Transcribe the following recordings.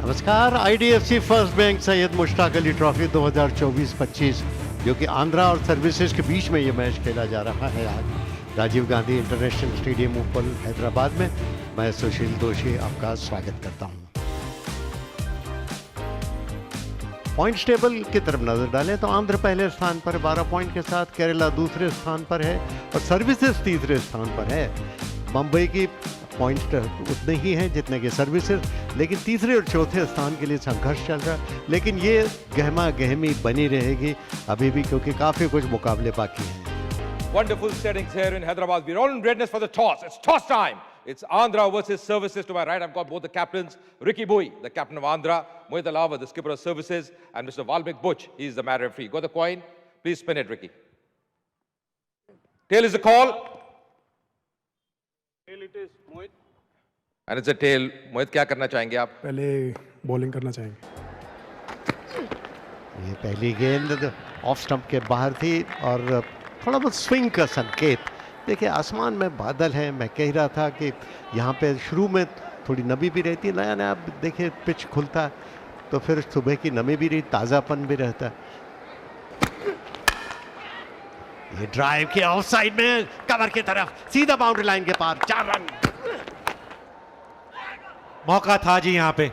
नमस्कार। IDFC first bank Syed Mushtaq Ali trophy 2024-25 जो कि आंध्रा और सर्विसेज के बीच में ये मैच खेला जा रहा है आज राजीव गांधी इंटरनेशनल स्टेडियम उपल हैदराबाद में। मैं सुशील दोषी आपका स्वागत करता हूं। पॉइंट्स टेबल की तरफ नजर डालें तो आंध्र पहले स्थान पर 12 पॉइंट के साथ, केरला दूसरे स्थान पर है और सर्विसेज तीसरे स्थान पर है। मुंबई की पॉइंट्स उतने ही हैं जितने के सर्विसेज, लेकिन तीसरे और चौथे स्थान के लिए संघर्ष चल रहा है। लेकिन ये गहमा गहमी बनी रहेगी अभी भी, क्योंकि काफी कुछ मुकाबले बाकी हैं। Wonderful settings here in Hyderabad. We're all in readiness for the toss. It's toss time. It's Andhra versus Services. To my right, I've got both the captains. Ricky Bui, the captain of Andhra. Mohit Alava, the skipper of Services. And Mr. Valmik Butch, he's the man referee. Got the coin? Please spin it, Ricky. Tail is the call. Tail it is, Mohit. And it's a tail. Mohit, क्या करना चाहेंगे आप? पहले bowling करना चाहेंगे। ये पहली गेंद ऑफ स्टंप के बाहर थी और थोड़ा बहुत स्विंग का संकेत। देखिए आसमान में बादल हैं, मैं कह रहा था कि यहाँ पे शुरू में थोड़ी नमी भी रहती है, नया नया देखिए पिच खुलता तो फिर सुबह की नमी भी रही, ताज़ापन भी रहता। ये ड्राइव के ऑफ साइड में कवर की तरफ सीधा बाउंड्री लाइन के पार, 4 रन। मौका था जी यहाँ पे,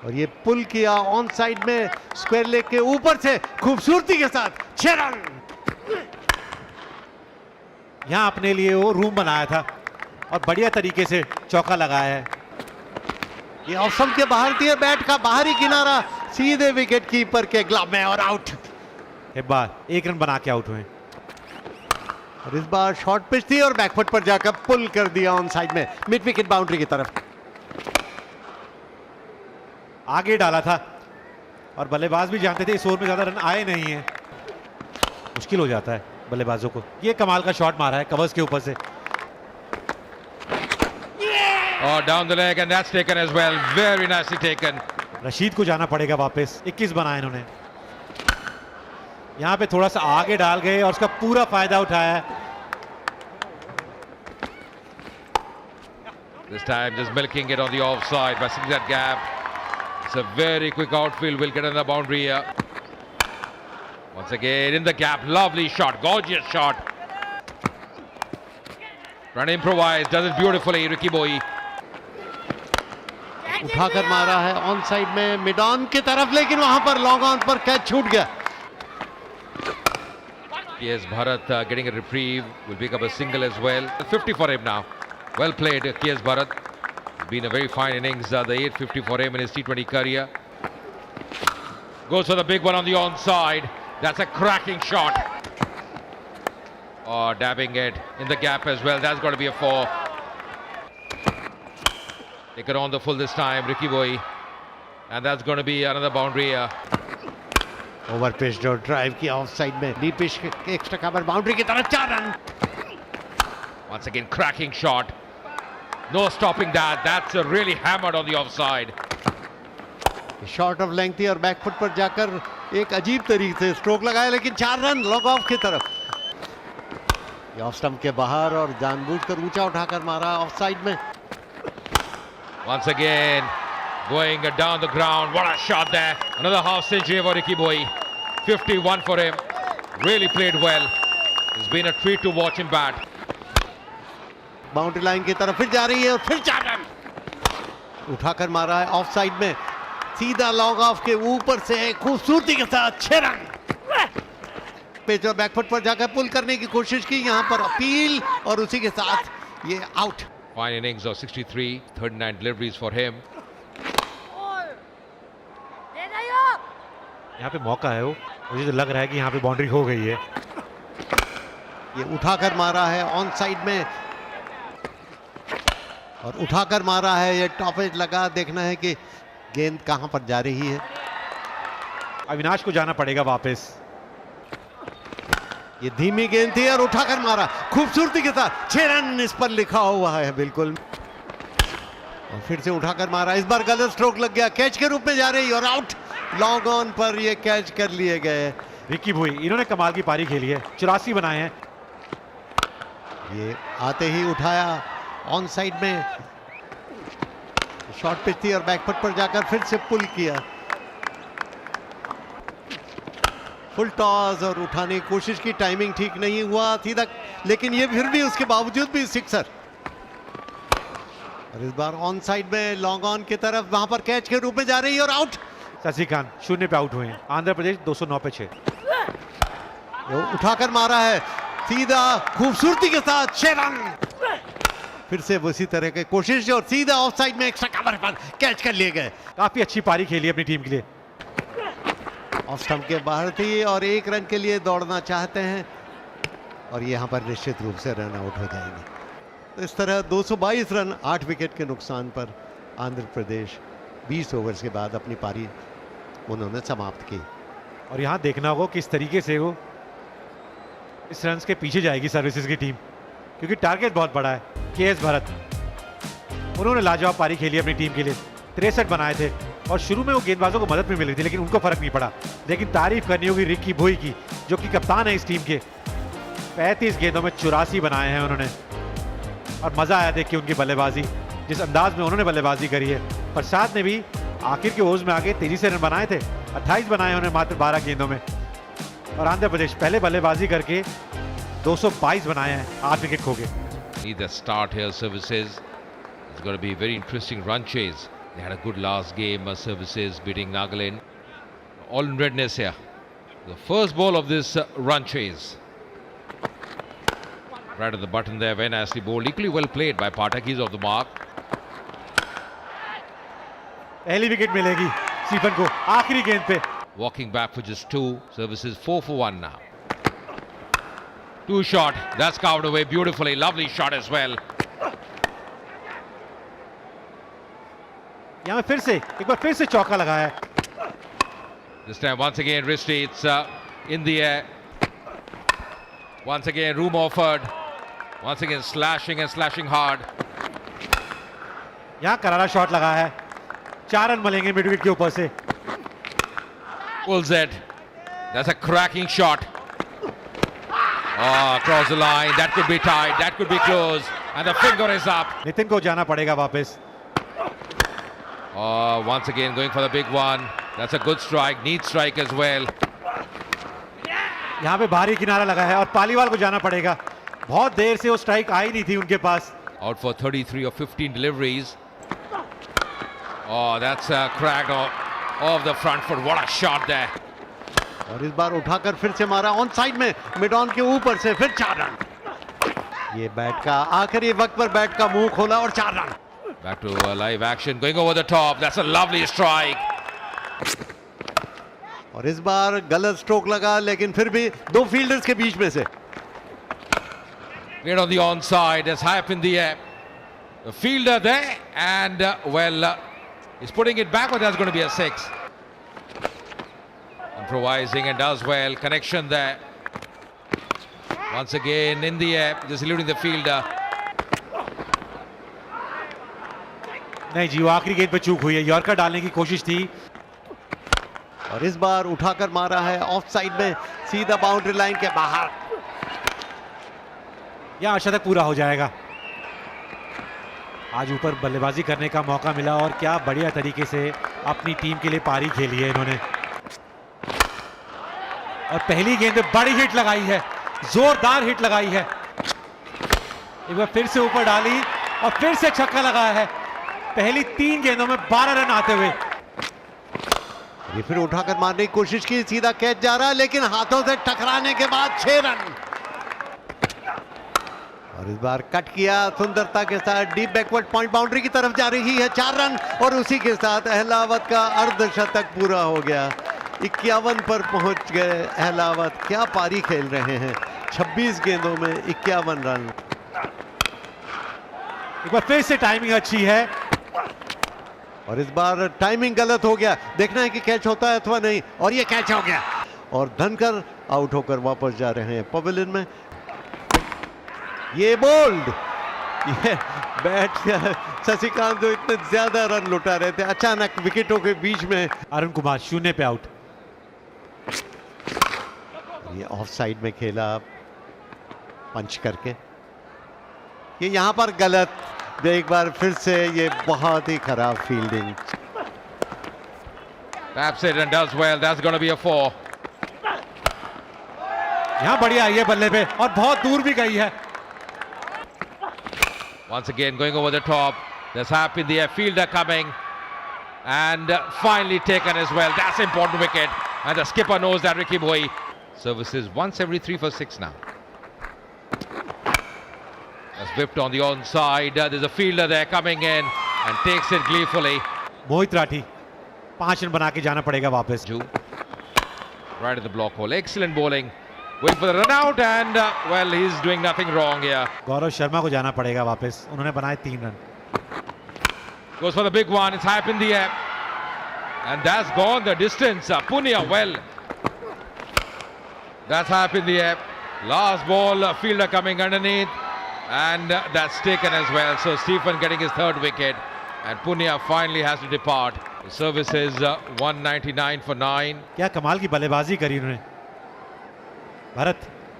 और ये पुल किया ऑन साइड में स्क्वायर लेग के ऊपर से खूबसूरती के साथ 6 रन। यहाँ अपने लिए वो रूम बनाया था और बढ़िया तरीके से चौका लगाया है। ये ऑफ स्टंप के बाहर दिए, बैट का बाहरी किनारा सीधे विकेट कीपर के ग्लव में और आउट। एक बार 1 रन बना के आउट हुए। और इस बार शॉर्ट पिच थी और बैकफुट पर जाकर पुल कर दिया ऑन साइड में मिड विकेट बाउंड्री की तरफ। आगे डाला था और बल्लेबाज भी जानते थे इस ओवर में ज्यादा रन आए नहीं है, मुश्किल हो जाता है बल्लेबाजों को। ये कमाल का शॉट मारा है कवर्स के ऊपर से। Oh, down the leg and that's taken as well. Very nicely taken. Rashid को जाना पड़ेगा वापस। 21 बनाए इन्होंने। यहाँ पे थोड़ा सा आगे डाल गए और उसका पूरा फायदा उठाया। This time just milking it on the offside by seeing that gap. It's a very quick outfield. Will get on the boundary here. Once again in the gap. Lovely shot. Gorgeous shot. Trying to improvise. Does it beautifully. Ricky Bui. उठाकर मारा है on side में mid on की तरफ, लेकिन वहां पर long on पर कैच छूट गया। K.S. Bharat getting a reprieve. Will pick up a single as well. 50 for him now. Well played, K.S. Bharat. Been a very fine innings. The 850 for him in his T20 career. Goes for the big one on the onside. That's a cracking shot. Oh, dabbing it in the gap as well. That's got to be a 4. Take it on the full this time, Ricky Bui. And that's going to be another boundary here. Over pitch जो drive की of side में deep pitch के extra cover boundary की तरफ 4 run. Once again, cracking shot. No stopping that. That's really hammered on the offside. Short of length थी और back foot पर जाकर एक अजीब तरीके से स्ट्रोक लगाया, लेकिन 4 रन लॉन्ग ऑफ की तरफ। ये ऑफ स्टंप के बाहर और जानबूझकर ऊंचा उठाकर मारा ऑफ साइड में। Once again, going down the ground. What a shot there. Another half century for Ricky Bui. 51 for him. Really played well. It's been a treat to watch him bat. Boundary line की तरफ फिर जा रही है और फिर 4 run उठाकर मारा है ऑफ साइड में, सीधा लॉन्ग ऑफ के ऊपर से खूबसूरती के साथ 6 रन। पेच और बैकफुट पर जाकर पुल करने की कोशिश की, यहाँ पर अपील और उसी के साथ ये out. Fine innings of 63, 39 deliveries for him. यहाँ पे मौका है, वो मुझे तो लग रहा है कि यहाँ पे बाउंड्री हो गई है। ये उठाकर मारा है ऑन साइड में और उठाकर मारा है, ये टॉप एज लगा। देखना है कि गेंद कहां पर जा रही है। अविनाश को जाना पड़ेगा वापस। ये धीमी गेंद थी और उठाकर मारा खूबसूरती के साथ 6 रन इस पर लिखा हुआ है बिल्कुल। और फिर से उठाकर मारा, इस बार गलत स्ट्रोक लग गया, कैच के रूप में जा रही और आउट। लॉन्ग ऑन पर ये कैच कर लिए गए। विक्की भुई, इन्होंने कमाल की पारी खेली है, 84 बनाए हैं। ये आते ही उठाया ऑन साइड में, शॉर्ट पिच थी और बैकफुट पर जाकर फिर से पुल किया। फुल टॉस और उठाने की कोशिश की, टाइमिंग ठीक नहीं हुआ सीधा, लेकिन ये फिर भी उसके बावजूद भी सिक्सर। और इस बार ऑन साइड में लॉन्ग ऑन की तरफ, वहां पर कैच के रूप में जा रही है और आउट। शशिकांत 0 पे आउट हुए हैं। आंध्र प्रदेश 209 पे 6। उठाकर मारा है सीधा, खूबसूरती के साथ 6 रन। फिर से उसी तरह की कोशिश और सीधा ऑफ साइड में एक्स्ट्रा कवर पर कैच कर लिए गए। काफी अच्छी पारी खेली अपनी टीम के लिए। ऑफ स्टंप के बाहर थी और 1 रन के लिए दौड़ना चाहते हैं और यहां पर निश्चित रूप से रन आउट हो जाएंगे। तो इस तरह 222 रन 8 विकेट के नुकसान पर आंध्र प्रदेश 20 ओवर्स के बाद अपनी पारी उन्होंने समाप्त की। और यहां देखना होगा किस तरीके से वो इस रन के पीछे जाएगी सर्विसेज की टीम, क्योंकि टारगेट बहुत बड़ा है। केएस भरत, उन्होंने लाजवाब पारी खेली अपनी टीम के लिए। 63 बनाए थे और शुरू में वो गेंदबाजों को मदद भी मिली थी, लेकिन उनको फर्क नहीं पड़ा। लेकिन तारीफ करनी होगी रिकी भोई की, जो कि कप्तान है इस टीम के। 35 गेंदों में 84 बनाए हैं उन्होंने और मजा आया देख के उनकी बल्लेबाजी, जिस अंदाज में उन्होंने बल्लेबाजी करी है। प्रसाद ने भी आखिर के ओवर्स में आगे तेजी से रन बनाए थे। 28 बनाए उन्होंने मात्र 12 गेंदों में। और आंध्र प्रदेश पहले बल्लेबाजी करके 222 बनाए हैं, 8 विकेट खो गए। Need the start here, services. It's going to be a very interesting run chase. They had a good last game, services beating Nagaland. All in redness here. The first ball of this run chase. Right at the button there, very nicely bowled. Equally well played by Pathak. He's off the mark. पहली wicket मिलेगी Stephen को आखिरी गेंद पे। Walking back for just 2. Services 4 for 1 now. 2 shot. That's covered away beautifully. Lovely shot as well. यहाँ फिर से एक बार फिर से चौका लगाया है। This time once again Risti, it's in the air. Once again room offered. Once again slashing and slashing hard. यहाँ करारा शॉट लगा है। 4 रन मिलेंगे मिड विकेट के ऊपर से। Pulls it. That's a cracking shot. Oh, across the line. That could be tight. That could be close. And the finger is up. Nitin को जाना पड़ेगा वापस। Oh, once again going for the big one. That's a good strike. Neat strike as well. यहाँ पे भारी किनारा लगा है और पालीवाल को जाना पड़ेगा। बहुत देर से वो स्ट्राइक आई नहीं थी उनके पास। Out for 33 of 15 deliveries. Oh, that's cracked off the front foot. What a shot there. और इस बार उठाकर फिर से मारा ऑन साइड में, मिड ऑन के ऊपर से फिर 4 रन। ये बैट का आखिरी वक्त पर बैट का मुंह खोला और 4 run. Back to live action, going over the top. That's a lovely strike. और इस बार गलत स्ट्रोक लगा, लेकिन फिर भी 2 फील्डर्स के बीच में से। Cleared on the onside, it's high up in the air. The fielder there, and he's putting it back, but that's going to be a 6. Improvising and does well. Connection there. Once again in the air, just eluding the fielder. नहीं जी, वो आखिरी गेंद पे चूक हुई है। Yorker डालने की कोशिश थी और इस बार उठाकर मारा है ऑफ साइड में, सीधा बाउंड्री लाइन के बाहर। या शतक पूरा हो जाएगा। आज ऊपर बल्लेबाजी करने का मौका मिला और क्या बढ़िया तरीके से अपनी टीम के लिए पारी खेली है इन्होंने। और पहली गेंद में बड़ी हिट लगाई है, जोरदार हिट लगाई है। एक बार फिर से ऊपर डाली और फिर से छक्का लगाया है। पहली 3 गेंदों में 12 रन आते हुए। ये फिर उठाकर मारने की कोशिश की, सीधा कैच जा रहा, लेकिन हाथों से टकराने के बाद 6 रन। और इस बार कट किया सुंदरता के साथ, डीप बैकवर्ड पॉइंट बाउंड्री की तरफ जा रही है, 4 रन। और उसी के साथ अहलावत का अर्धशतक पूरा हो गया। 51 पर पहुंच गए अहलावत। क्या पारी खेल रहे हैं, 26 गेंदों में 51 रन। एक बार फिर से टाइमिंग अच्छी है और इस बार टाइमिंग गलत हो गया, देखना है कि कैच होता है अथवा नहीं। और ये कैच हो गया और धनकर आउट होकर वापस जा रहे हैं पवेलियन में। ये बोल्ड, ये बैट शशिकांत जो इतने ज्यादा रन लुटा रहे थे, अचानक विकेटों के बीच में। अरुण कुमार 0 पे आउट। ये ऑफ साइड में खेला पंच करके, ये यहां पर गलत। एक बार फिर से ये बहुत ही खराब fielding. Taps it and does well. That's going to be a 4. यहां बढ़िया आई है बल्ले पे और बहुत दूर भी गई है। Once again going over the top. There's Hap in the air. Fielder coming. And finally taken as well. That's important wicket. And the skipper knows that, Ricky Bhoi. Services once every 3 for 6 now. That's whipped on the onside. There's a fielder there coming in and takes it gleefully. Mohit Rathi 5 run बना के जाना पड़ेगा वापस। Ju. Right at the block hole. Excellent bowling. Wait for the run out and well, he's doing nothing wrong here. Gaurav Sharma को जाना पड़ेगा वापस, उन्होंने बनाए 3 run. Goes for the big one. It's high up in the air. And that's gone the distance. Punia, well. That's high up in the air. Last ball, fielder coming underneath. And that's taken as well. So Stephen getting his 3rd wicket. And Punia finally has to depart. The service is 199 for 9. क्या कमाल की बल्लेबाजी करी उन्होंने। भारत,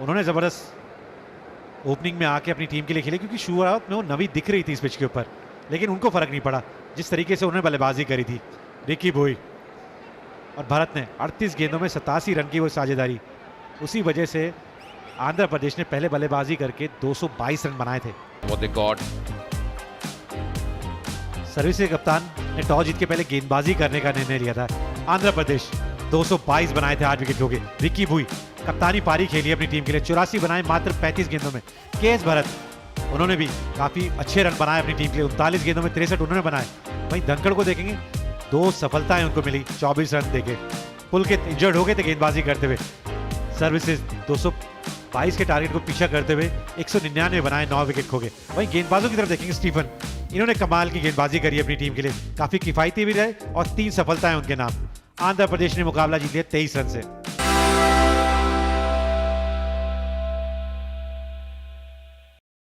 उन्होंने ज़बरदस्त opening में आके अपनी टीम के लिए खेले, क्योंकि शुरुआत में वो नवी दिख रही थी इस पिच के ऊपर, लेकिन उनको फर्क नहीं पड़ा जिस तरीके से उन्होंने बल्लेबाजी करी थी। रिकी भोई और भारत ने 38 गेंदों में 87 रन की वो साझेदारी, उसी वजह से आंध्र प्रदेश ने पहले बल्लेबाजी करके 222 रन बनाए थे। What they got. सर्विस के कप्तान ने टॉस जीत के पहले गेंदबाजी करने का निर्णय लिया था। आंध्र प्रदेश 222 बनाए थे 8 विकेट खो के। रिकी भुई कप्तानी पारी खेली अपनी टीम के लिए, 84 बनाए मात्र 35 गेंदों में। केएस भरत, उन्होंने भी काफी अच्छे रन बनाए अपनी टीम के लिए, 39 गेंदों में 63 उन्होंने बनाए। वहीं धनखड़ को देखेंगे, 2 सफलताएं उनको मिली 24 रन देके। पुलकित इंजर्ड हो गए थे गेंदबाजी करते हुए। सर्विसेज 222 के टारगेट को पीछा करते हुए 199 बनाए, 9 विकेट खो गए। वहीं गेंदबाजों की तरफ देखेंगे, स्टीफन, इन्होंने कमाल की गेंदबाजी करी अपनी टीम के लिए, काफी किफायती भी रहे और 3 सफलताएं उनके नाम। आंध्र प्रदेश ने मुकाबला जीत लिया 23 रन से।